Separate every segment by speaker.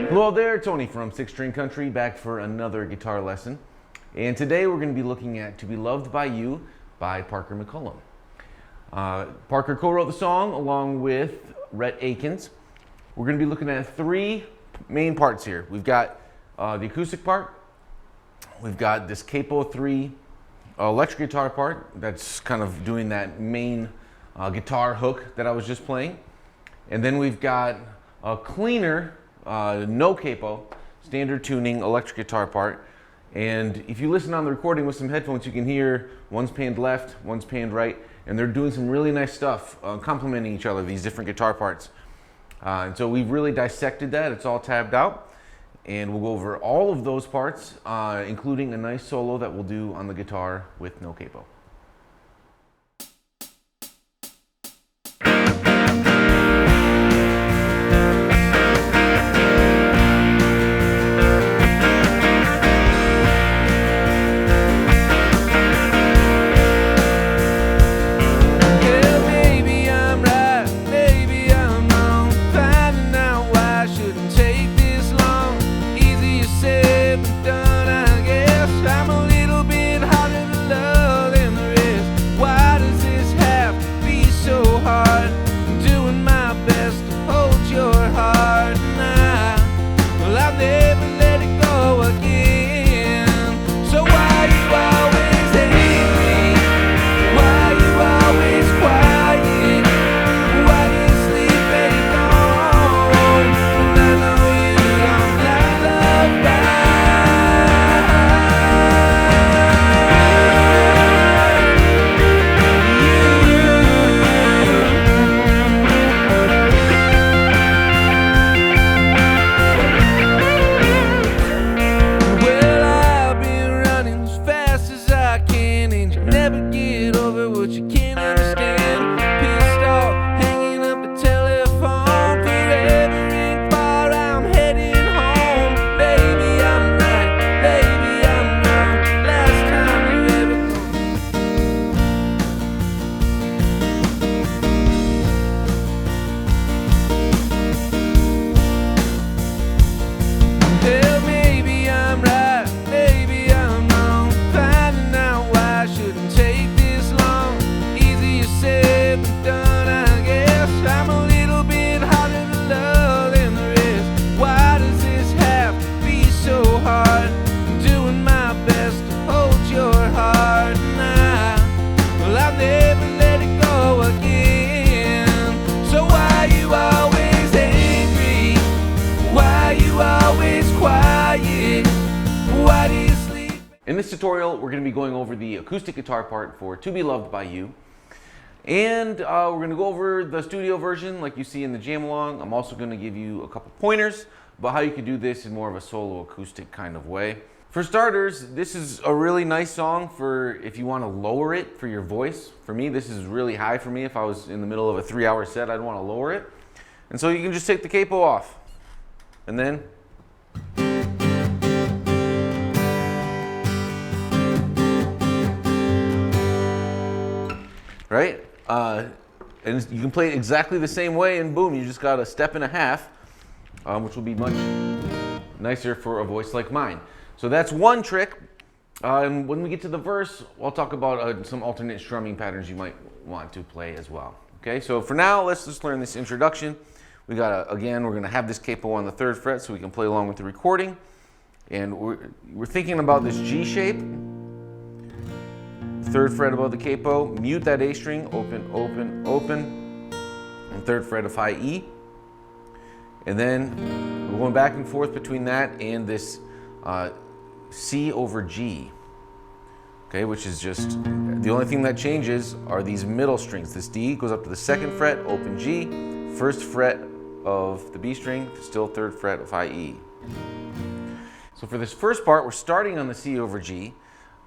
Speaker 1: Hello there, Tony from Six String Country, back for another guitar lesson. And today we're going to be looking at To Be Loved by You by Parker McCollum. Parker co-wrote the song along with Rhett Akins. We're going to be looking at three main parts here. We've got the acoustic part, we've got this Capo 3 electric guitar part that's kind of doing that main guitar hook that I was just playing. And then we've got a cleaner, no capo, standard tuning electric guitar part. And if you listen on the recording with some headphones, you can hear one's panned left, one's panned right, and they're doing some really nice stuff, complementing each other, these different guitar parts. And so we've really dissected that. It's all tabbed out. And we'll go over all of those parts, including a nice solo that we'll do on the guitar with no capo. In this tutorial, we're going to be going over the acoustic guitar part for To Be Loved by You. And we're going to go over the studio version like you see in the jam along. I'm also going to give you a couple pointers about how you can do this in more of a solo acoustic kind of way. For starters, this is a really nice song for if you want to lower it for your voice. For me, this is really high for me. If I was in the middle of a 3-hour set, I'd want to lower it. And so you can just take the capo off. And then right? And you can play it exactly the same way, and boom, you just got a step and a half, which will be much nicer for a voice like mine. So that's one trick. And when we get to the verse, I'll talk about some alternate strumming patterns you might want to play as well. Okay, so for now, let's just learn this introduction. We got again, we're gonna have this capo on the 3rd fret so we can play along with the recording. And we're thinking about this G shape. 3rd fret above the capo, mute that A string, open, open, open, and 3rd fret of high E. And then we're going back and forth between that and this C over G, okay, which is just, the only thing that changes are these middle strings. This D goes up to the 2nd fret, open G, 1st fret of the B string, still 3rd fret of high E. So for this first part, we're starting on the C over G.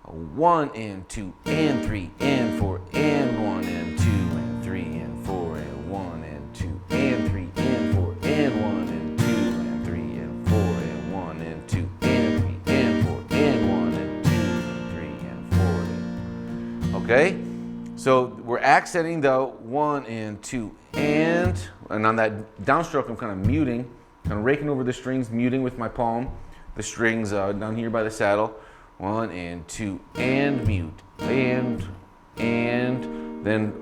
Speaker 1: 1 and 2 and 3 and 4 and 1 and 2 and 3 and 4 and 1 and 2 and 3 and 4 and 1 and 2 and 3 and 4 and 1 and 2 and 3 and 4 and 1 and 2 and 3 and 4. Okay, so we're accenting the 1 and 2 and on that downstroke I'm kind of muting kind of raking over the strings, muting with my palm, the strings down here by the saddle. 1 and 2 and mute, and then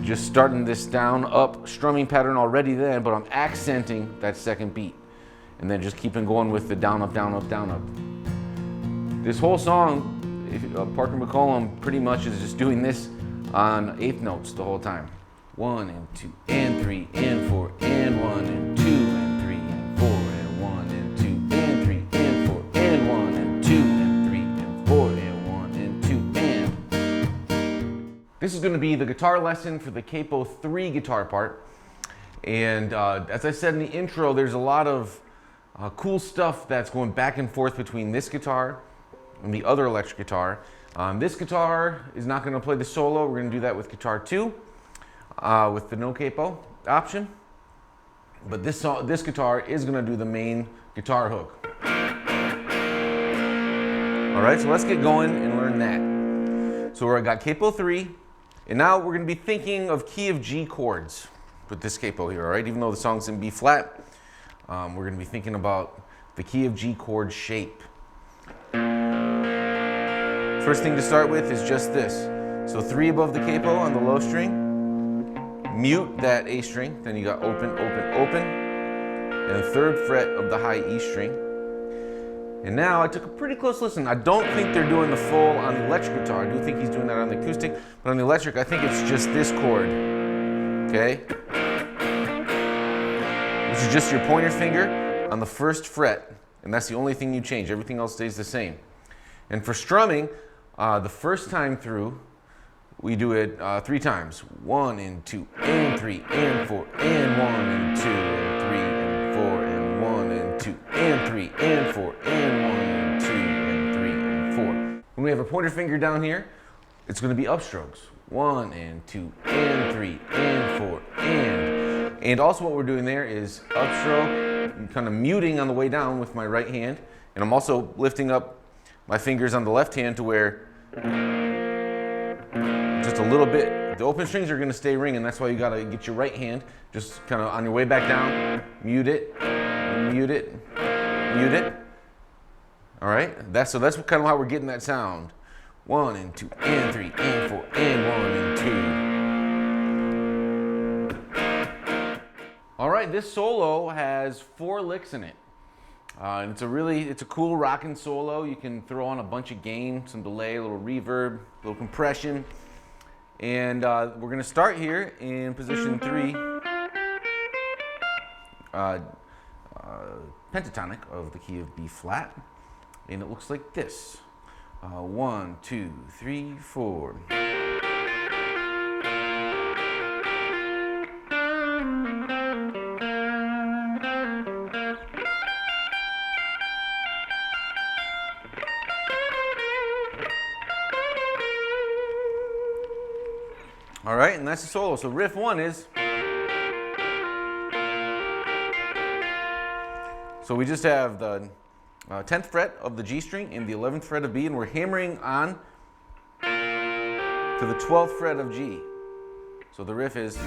Speaker 1: just starting this down up strumming pattern already then, but I'm accenting that second beat, and then just keeping going with the down up down up down up. This whole song, Parker McCollum pretty much is just doing this on eighth notes the whole time. 1 and 2 and 3 and 4 and 1 and 2 and 3 and 4 and 1 and 2 and 3 and 4 and 1 and 2 and 3 and 4 and 1 and 2 and. This is going to be the guitar lesson for the Capo 3 guitar part. And as I said in the intro, there's a lot of cool stuff that's going back and forth between this guitar and the other electric guitar. This guitar is not going to play the solo. We're going to do that with guitar 2 with the no capo option. But this guitar is going to do the main guitar hook. All right, so let's get going and learn that. So I got Capo 3, and now we're going to be thinking of key of G chords with this capo here, all right? Even though the song's in B flat, we're going to be thinking about the key of G chord shape. First thing to start with is just this. So 3 above the capo on the low string, mute that A string, then you got open, open, open, and the 3rd fret of the high E string. And now I took a pretty close listen. I don't think they're doing the full on the electric guitar. I do think he's doing that on the acoustic, but on the electric, I think it's just this chord, okay? This is just your pointer finger on the 1st fret, and that's the only thing you change. Everything else stays the same. And for strumming, the first time through, we do it 3 times. 1 and 2 and 3 and 4 and 1 and 2 and 3 and 4 and 1 and 2 and 3 and 4 and 1 and 2 and 3 and 4. When we have a pointer finger down here, it's going to be upstrokes. 1 and 2 and 3 and 4 and also what we're doing there is upstroke, kind of muting on the way down with my right hand, and I'm also lifting up my fingers on the left hand to where just a little bit, the open strings are going to stay ringing. That's why you got to get your right hand just kind of on your way back down, mute it, mute it, mute it. All right, that's kind of how we're getting that sound. 1 and 2 and 3 and 4 and 1 and 2. All right, this solo has 4 licks in it. And it's a cool rocking solo. You can throw on a bunch of gain, some delay, a little reverb, a little compression. And we're going to start here in position 3, pentatonic of the key of B flat. And it looks like this. 1, 2, 3, 4. All right, and that's the solo. So riff 1 is. So we just have the 10th fret of the G string and the 11th fret of B, and we're hammering on to the 12th fret of G. So the riff is.